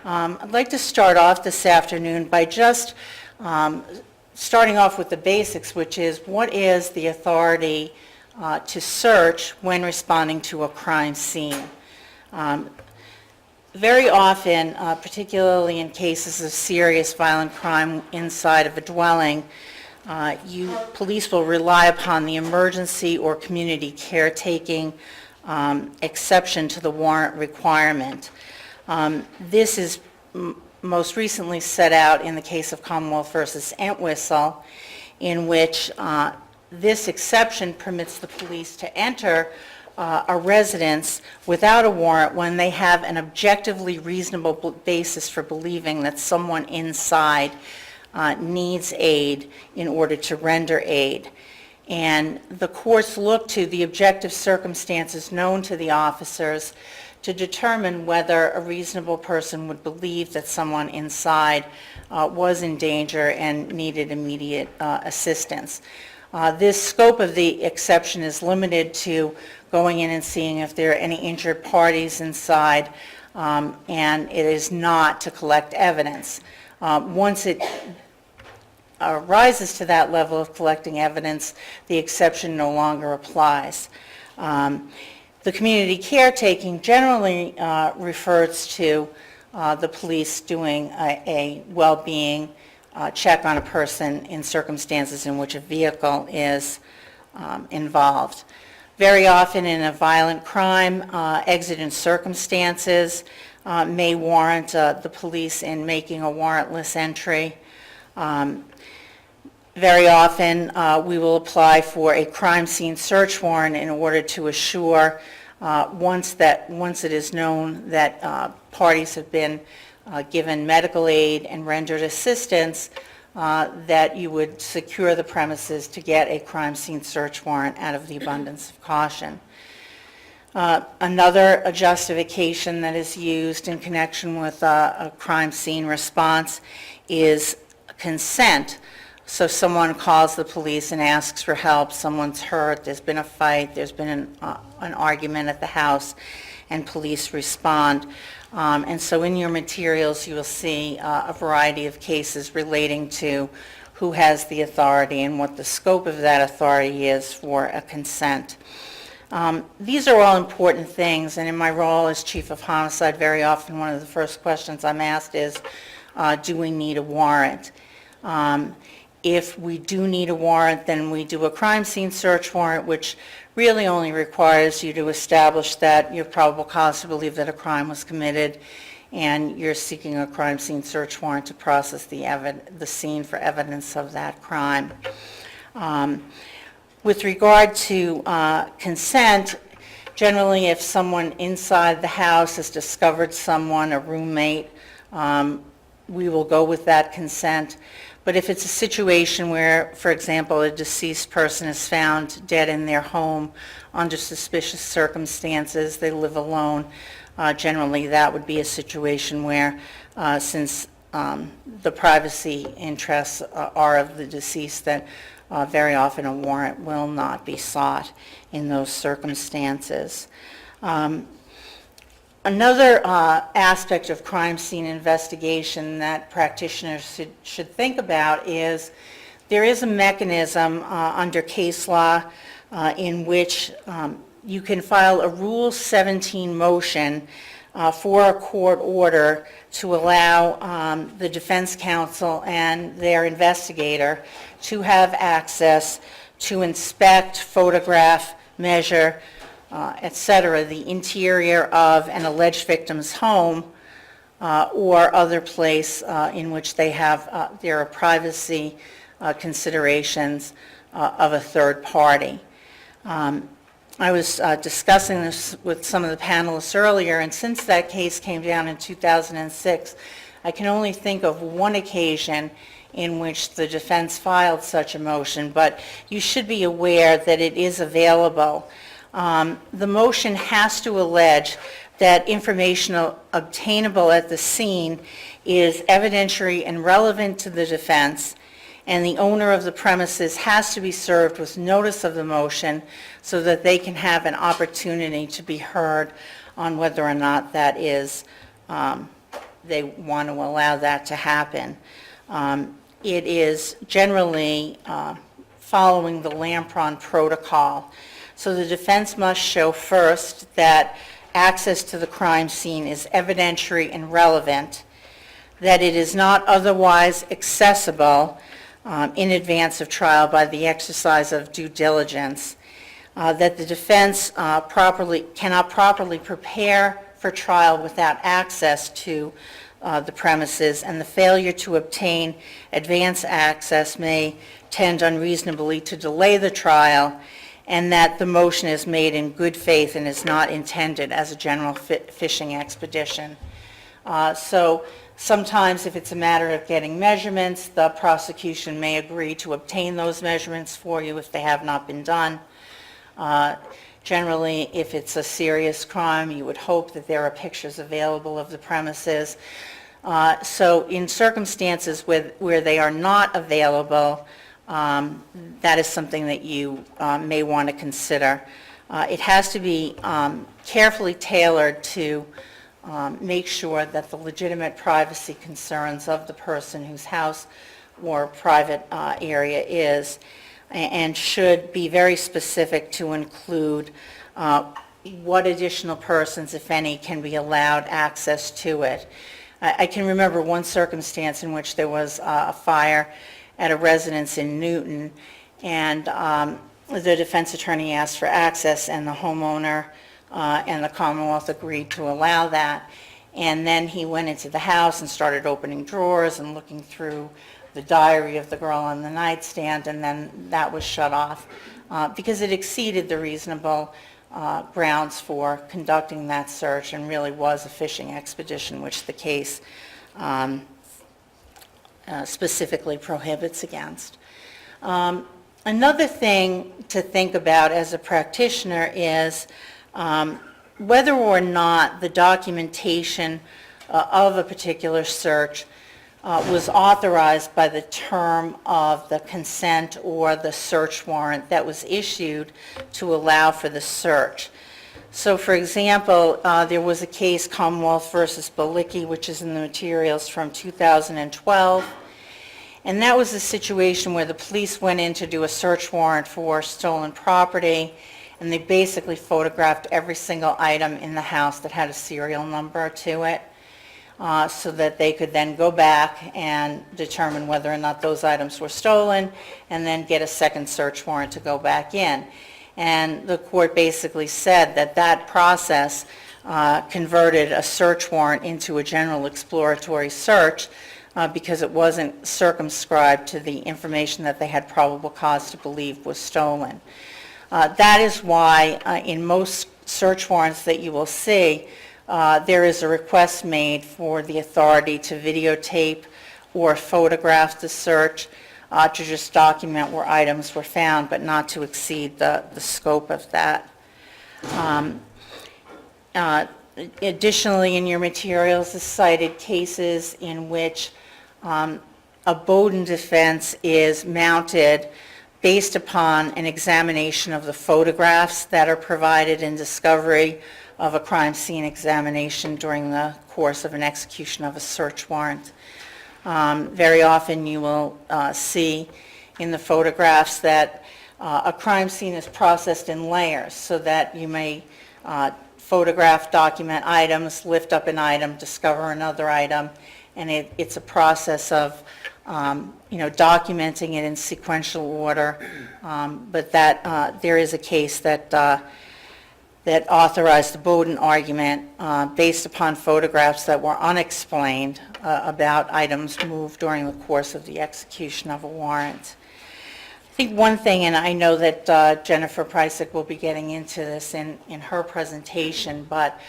I'd like to start off this afternoon by just starting off with the basics, which is what is the authority to search when responding to a crime scene. Very often, particularly in cases of serious violent crime inside of a dwelling, police will rely upon the emergency or community caretaking exception to the warrant requirement. This is most recently set out in the case of Commonwealth versus Entwistle, in which this exception permits the police to enter a residence without a warrant when they have an objectively reasonable basis for believing that someone inside needs aid in order to render aid. And the courts look to the objective circumstances known to the officers to determine whether a reasonable person would believe that someone inside was in danger and needed immediate assistance. This scope of the exception is limited to going in and seeing if there are any injured parties inside, and it is not to collect evidence. Once it rises to that level of collecting evidence, the exception no longer applies. The community caretaking generally refers to the police doing a well-being check on a person in circumstances in which a vehicle is involved. Very often in a violent crime, exigent circumstances may warrant the police in making a warrantless entry. Very often, we will apply for a crime scene search warrant in order to assure, once it is known that parties have been given medical aid and rendered assistance, that you would secure the premises to get a crime scene search warrant out of the abundance of caution. Another justification that is used in connection with a crime scene response is consent. So someone calls the police and asks for help, someone's hurt, there's been a fight, there's been an argument at the house, and police respond. And so in your materials you will see a variety of cases relating to who has the authority and what the scope of that authority is for a consent. These are all important things, and in my role as Chief of Homicide, very often one of the first questions I'm asked is, do we need a warrant? If we do need a warrant, then we do a crime scene search warrant, which really only requires you to establish that you have probable cause to believe that a crime was committed, and you're seeking a crime scene search warrant to process the scene for evidence of that crime. With regard to consent, generally if someone inside the house has discovered someone, a roommate, we will go with that consent. But if it's a situation where, for example, a deceased person is found dead in their home under suspicious circumstances, they live alone, generally that would be a situation where, since the privacy interests are of the deceased, that very often a warrant will not be sought in those circumstances. Another aspect of crime scene investigation that practitioners should think about is there is a mechanism under case law in which you can file a Rule 17 motion for a court order to allow the defense counsel and their investigator to have access to inspect, photograph, measure, etc., the interior of an alleged victim's home or other place in which they have there are privacy considerations of a third party. I was discussing this with some of the panelists earlier, and since that case came down in 2006, I can only think of one occasion in which the defense filed such a motion, but you should be aware that it is available. The motion has to allege that information obtainable at the scene is evidentiary and relevant to the defense, and the owner of the premises has to be served with notice of the motion so that they can have an opportunity to be heard on whether or not that is they want to allow that to happen. It is generally following the Lampron protocol. So the defense must show first that access to the crime scene is evidentiary and relevant, that it is not otherwise accessible in advance of trial by the exercise of due diligence, that the defense cannot properly prepare for trial without access to the premises, and the failure to obtain advance access may tend unreasonably to delay the trial, and that the motion is made in good faith and is not intended as a general fishing expedition. So sometimes if it's a matter of getting measurements, the prosecution may agree to obtain those measurements for you if they have not been done. Generally, if it's a serious crime, you would hope that there are pictures available of the premises. So in circumstances where they are not available, that is something that you may want to consider. It has to be carefully tailored to make sure that the legitimate privacy concerns of the person whose house or private area is, and should be very specific to include what additional persons, if any, can be allowed access to it. I can remember one circumstance in which there was a fire at a residence in Newton, and the defense attorney asked for access, and the homeowner and the Commonwealth agreed to allow that. And then he went into the house and started opening drawers and looking through the diary of the girl on the nightstand, and then that was shut off because it exceeded the reasonable grounds for conducting that search and really was a fishing expedition, which the case specifically prohibits against. Another thing to think about as a practitioner is whether or not the documentation of a particular search was authorized by the term of the consent or the search warrant that was issued to allow for the search. So for example, there was a case, Commonwealth versus Balicki, which is in the materials from 2012, and that was a situation where the police went in to do a search warrant for stolen property, and they basically photographed every single item in the house that had a serial number to it, so that they could then go back and determine whether or not those items were stolen, and then get a second search warrant to go back in. And the court basically said that that process converted a search warrant into a general exploratory search because it wasn't circumscribed to the information that they had probable cause to believe was stolen. That is why in most search warrants that you will see, there is a request made for the authority to videotape or photograph the search to just document where items were found, but not to exceed the scope of that. Additionally, in your materials is cited cases in which a Bowden defense is mounted based upon an examination of the photographs that are provided in discovery of a crime scene examination during the course of an execution of a search warrant. Very often you will see in the photographs that a crime scene is processed in layers, so that you may photograph, document items, lift up an item, discover another item, and it's a process of documenting it in sequential order, but that there is a case that authorized the Bowden argument based upon photographs that were unexplained about items moved during the course of the execution of a warrant. I think one thing, and I know that Jennifer Preissig will be getting into this in her presentation, but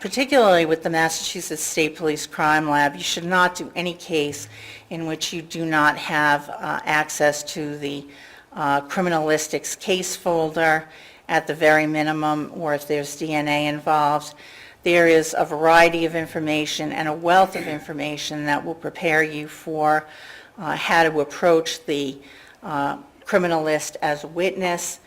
particularly with the Massachusetts State Police Crime Lab, you should not do any case in which you do not have access to the Criminalistics case folder at the very minimum, or if there's DNA involved. There is a variety of information and a wealth of information that will prepare you for how to approach the criminalist as a witness.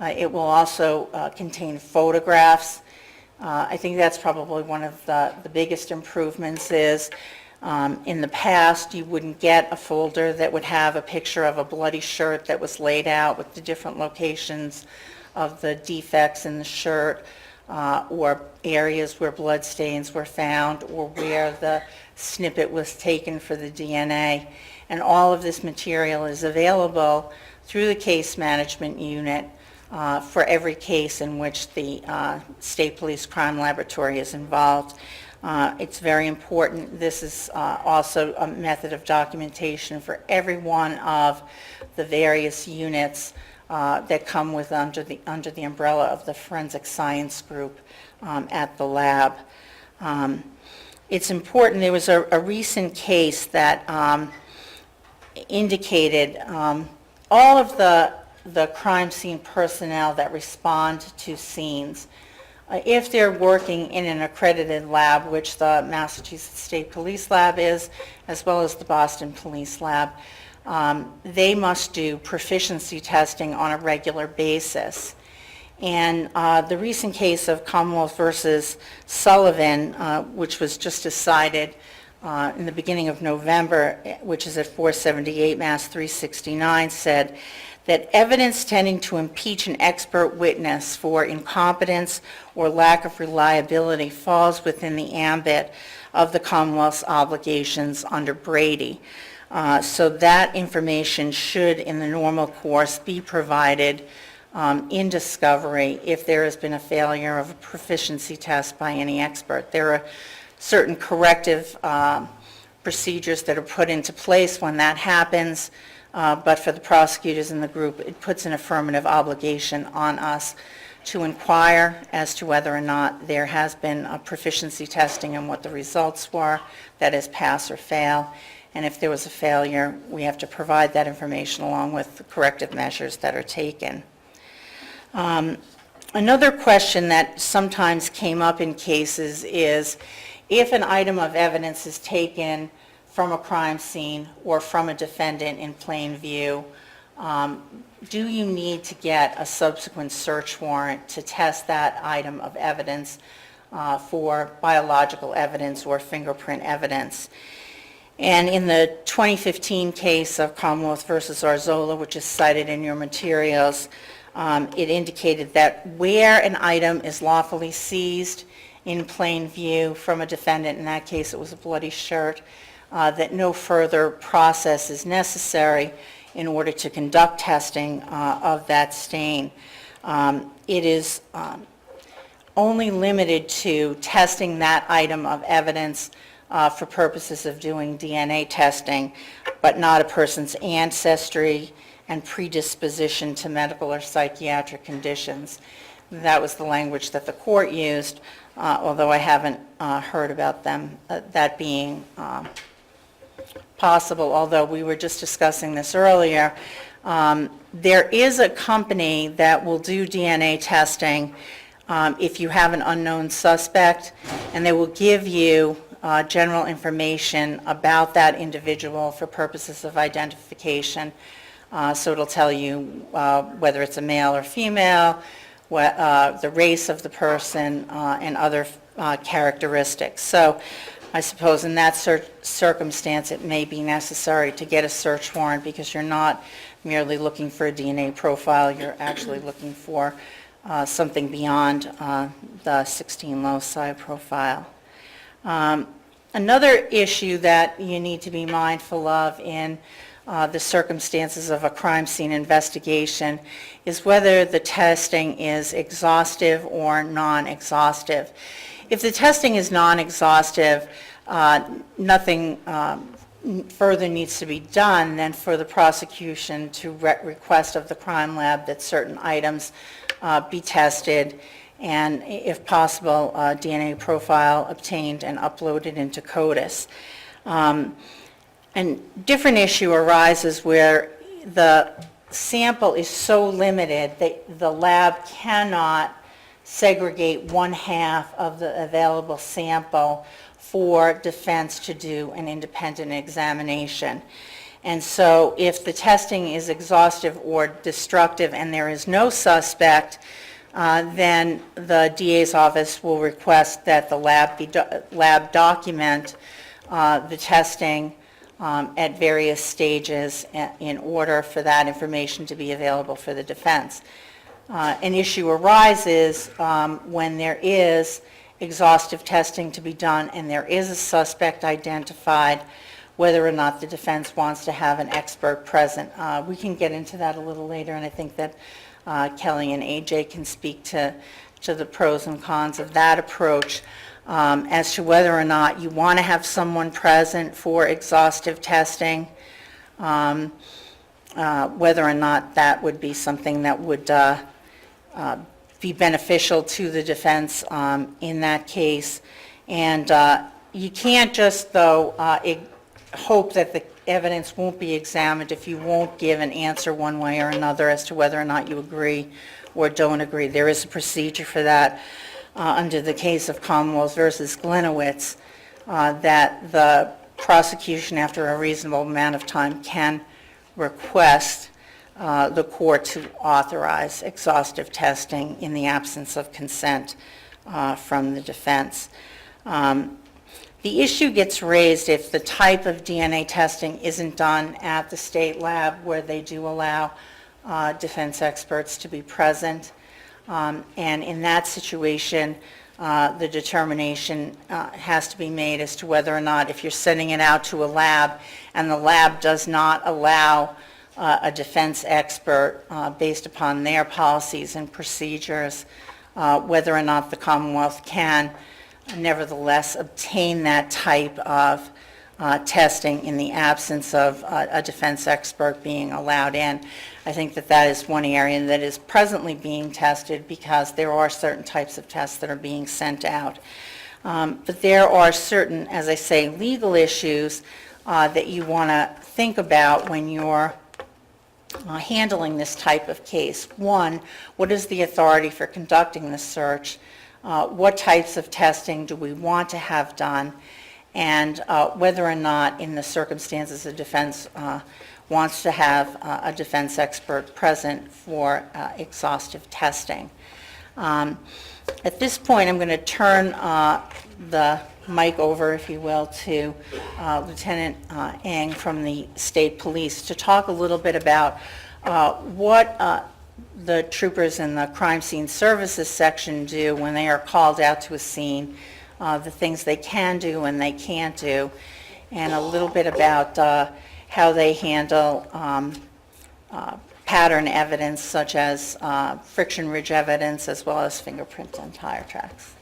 It will also contain photographs I think that's probably one of the biggest improvements is in the past, you wouldn't get a folder that would have a picture of a bloody shirt that was laid out with the different locations of the defects in the shirt, or areas where blood stains were found, or where the snippet was taken for the DNA. And all of this material is available through the case management unit for every case in which the State Police Crime Laboratory is involved. It's very important. This is also a method of documentation for every one of the various units that come with under the umbrella of the forensic science group at the lab. It's important. There was a recent case that indicated all of the crime scene personnel that respond to scenes, if they're working in an accredited lab, which the Massachusetts State Police Lab is, as well as the Boston Police Lab, they must do proficiency testing on a regular basis. And the recent case of Commonwealth versus Sullivan, which was just decided in the beginning of November, which is at 478 Mass 369, said that evidence tending to impeach an expert witness for incompetence or lack of reliability falls within the ambit of the Commonwealth's obligations under Brady. So that information should, in the normal course, be provided in discovery if there has been a failure of a proficiency test by any expert. There are certain corrective procedures that are put into place when that happens, but for the prosecutors in the group, it puts an affirmative obligation on us to inquire as to whether or not there has been a proficiency testing and what the results were, that is pass or fail. And if there was a failure, we have to provide that information along with the corrective measures that are taken. Another question that sometimes came up in cases is if an item of evidence is taken from a crime scene or from a defendant in plain view, do you need to get a subsequent search warrant to test that item of evidence for biological evidence or fingerprint evidence? And in the 2015 case of Commonwealth versus Arzola, which is cited in your materials, it indicated that where an item is lawfully seized in plain view from a defendant, in that case it was a bloody shirt, that no further process is necessary in order to conduct testing of that stain. It is only limited to testing that item of evidence for purposes of doing DNA testing, but not a person's ancestry and predisposition to medical or psychiatric conditions. That was the language that the court used, although I haven't heard about them, that being possible, although we were just discussing this earlier. There is a company that will do DNA testing if you have an unknown suspect, and they will give you general information about that individual for purposes of identification. So it'll tell you whether it's a male or female, the race of the person, and other characteristics. So I suppose in that circumstance it may be necessary to get a search warrant because you're not merely looking for a DNA profile, you're actually looking for something beyond the 16 loci profile. Another issue that you need to be mindful of in the circumstances of a crime scene investigation is whether the testing is exhaustive or non-exhaustive. If the testing is non-exhaustive, nothing further needs to be done than for the prosecution to request of the crime lab that certain items be tested, and if possible, a DNA profile obtained and uploaded into CODIS. And different issue arises where the sample is so limited that the lab cannot segregate one half of the available sample for defense to do an independent examination. And so if the testing is exhaustive or destructive and there is no suspect, then the DA's office will request that the lab document the testing at various stages in order for that information to be available for the defense. An issue arises when there is exhaustive testing to be done and there is a suspect identified, whether or not the defense wants to have an expert present. We can get into that a little later, and I think that Kelly and AJ can speak to the pros and cons of that approach as to whether or not you want to have someone present for exhaustive testing, whether or not that would be something that would be beneficial to the defense in that case. And you can't just, though, hope that the evidence won't be examined if you won't give an answer one way or another as to whether or not you agree or don't agree. There is a procedure for that under the case of Commonwealth versus Glenowitz, that the prosecution, after a reasonable amount of time, can request the court to authorize exhaustive testing in the absence of consent from the defense. The issue gets raised if the type of DNA testing isn't done at the state lab where they do allow defense experts to be present. And in that situation, the determination has to be made as to whether or not, if you're sending it out to a lab and the lab does not allow a defense expert based upon their policies and procedures, whether or not the Commonwealth can nevertheless obtain that type of testing in the absence of a defense expert being allowed in. I think that that is one area that is presently being tested because there are certain types of tests that are being sent out. But there are certain, as I say, legal issues that you want to think about when you're handling this type of case. One, what is the authority for conducting the search? What types of testing do we want to have done? And whether or not, in the circumstances the defense wants to have a defense expert present for exhaustive testing. At this point, I'm going to turn the mic over, if you will, to Lieutenant Eng from the State Police to talk a little bit about what the troopers in the crime scene services section do when they are called out to a scene, the things they can do and they can't do, and a little bit about how they handle pattern evidence such as friction ridge evidence as well as fingerprint and tire tracks.